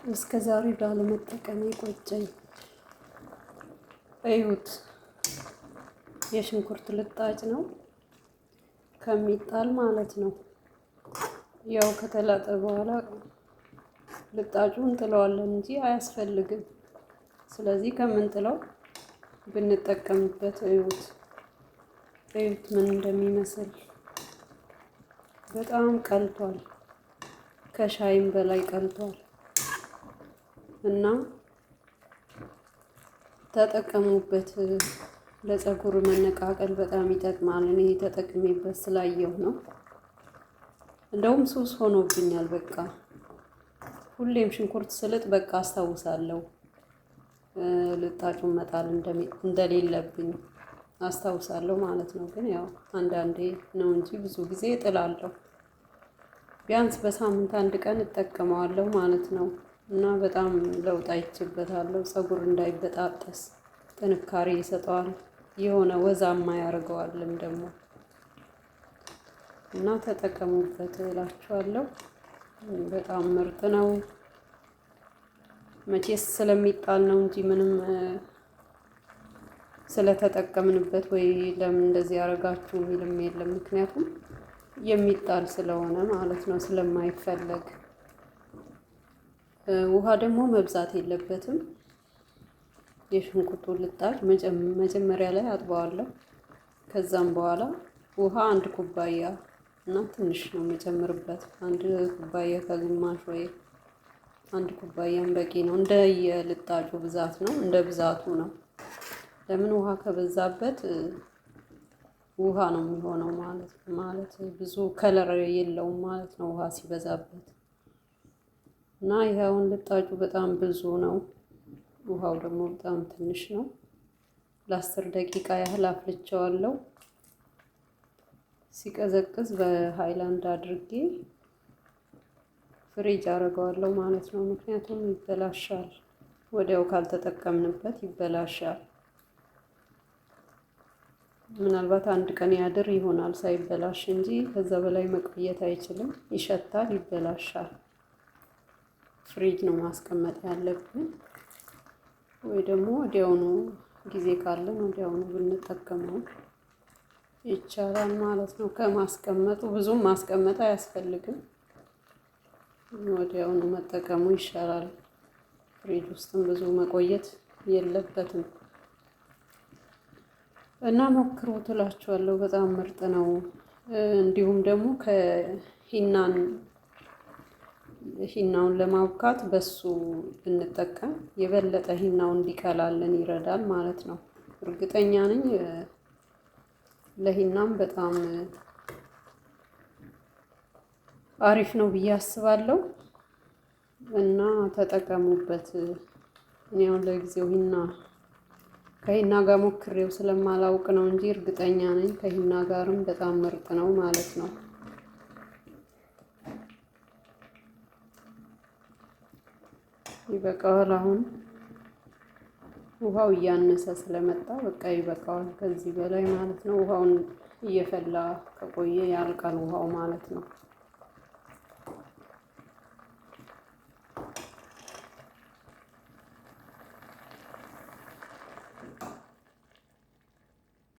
እስከ ዛሬ ባለመጠቀሜ ቆጨኝ። እዩት፣ የሽንኩርት ልጣጭ ነው ከሚጣል ማለት ነው። ያው ከተላጠ በኋላ ልጣጩን እንጥለዋለን እንጂ አያስፈልግም። ስለዚህ ከምንጥለው ብንጠቀምበት። እዩት እዩት ምን እንደሚመስል በጣም ቀልቷል። ከሻይም በላይ ቀልቷል እና ተጠቀሙበት። ለፀጉር መነቃቀል በጣም ይጠቅማል። እኔ ተጠቅሜበት ስላየሁ ነው። እንደውም ሱስ ሆኖብኛል። በቃ ሁሌም ሽንኩርት ስልጥ በቃ አስታውሳለሁ ልጣጩን መጣል እንደሌለብኝ አስታውሳለሁ ማለት ነው። ግን ያው አንዳንዴ ነው እንጂ ብዙ ጊዜ እጥላለሁ። ቢያንስ በሳምንት አንድ ቀን እጠቀመዋለሁ ማለት ነው። እና በጣም ለውጥ አይቼበታለሁ። ፀጉር እንዳይበጣጠስ ጥንካሬ ይሰጠዋል። የሆነ ወዛማ ያደርገዋልም ደግሞ እና ተጠቀሙበት እላችኋለሁ። በጣም ምርጥ ነው። መቼስ ስለሚጣል ነው እንጂ ምንም ስለተጠቀምንበት ወይ ለምን እንደዚህ ያደርጋችሁ የሚልም የለም። ምክንያቱም የሚጣል ስለሆነ ማለት ነው፣ ስለማይፈለግ። ውሃ ደግሞ መብዛት የለበትም። የሽንኩርቱ ልጣጭ መጀመሪያ ላይ አጥበዋለሁ። ከዛም በኋላ ውሃ አንድ ኩባያ እና ትንሽ ነው የምጨምርበት። አንድ ኩባያ ከግማሽ ወይ አንድ ኩባያም በቂ ነው። እንደ የልጣጩ ብዛት ነው፣ እንደ ብዛቱ ነው። ለምን ውሃ ከበዛበት ውሃ ነው የሚሆነው ማለት ብዙ ከለር የለውም ማለት ነው ውሃ ሲበዛበት። እና ይኸውን ልጣጩ በጣም ብዙ ነው፣ ውሃው ደግሞ በጣም ትንሽ ነው። ለ10 ደቂቃ ያህል አፍልቼዋለሁ። ሲቀዘቅዝ በሃይላንድ አድርጌ ፍሪጅ አደርገዋለሁ ማለት ነው። ምክንያቱም ይበላሻል፣ ወዲያው ካልተጠቀምንበት ይበላሻል። ምናልባት አንድ ቀን ያድር ይሆናል ሳይበላሽ እንጂ ከዛ በላይ መቆየት አይችልም። ይሸታል፣ ይበላሻል። ፍሪጅ ነው ማስቀመጥ ያለብን፣ ወይ ደግሞ ወዲያውኑ ጊዜ ካለን ወዲያውኑ ብንጠቀመው ይቻላል ማለት ነው። ከማስቀመጡ ብዙም ማስቀመጥ አያስፈልግም፣ ወዲያውኑ መጠቀሙ ይሻላል። ፍሪጅ ውስጥም ብዙ መቆየት የለበትም እና ሞክሩ ትላችኋለሁ። በጣም ምርጥ ነው። እንዲሁም ደግሞ ሂናውን ለማብካት በሱ ብንጠቀም የበለጠ ሂናው እንዲቀላልን ይረዳል ማለት ነው። እርግጠኛ ነኝ ለሂናም በጣም አሪፍ ነው ብዬ አስባለሁ እና ተጠቀሙበት። እኔ አሁን ለጊዜው ከሂና ጋር ሞክሬው ስለማላውቅ ነው እንጂ እርግጠኛ ነኝ ከሂና ጋርም በጣም ምርጥ ነው ማለት ነው። ይበቃዋል። አሁን ውሃው እያነሰ ስለመጣ በቃ ይበቃዋል። ከዚህ በላይ ማለት ነው ውሃውን እየፈላ ከቆየ ያልቃል ውሃው ማለት ነው።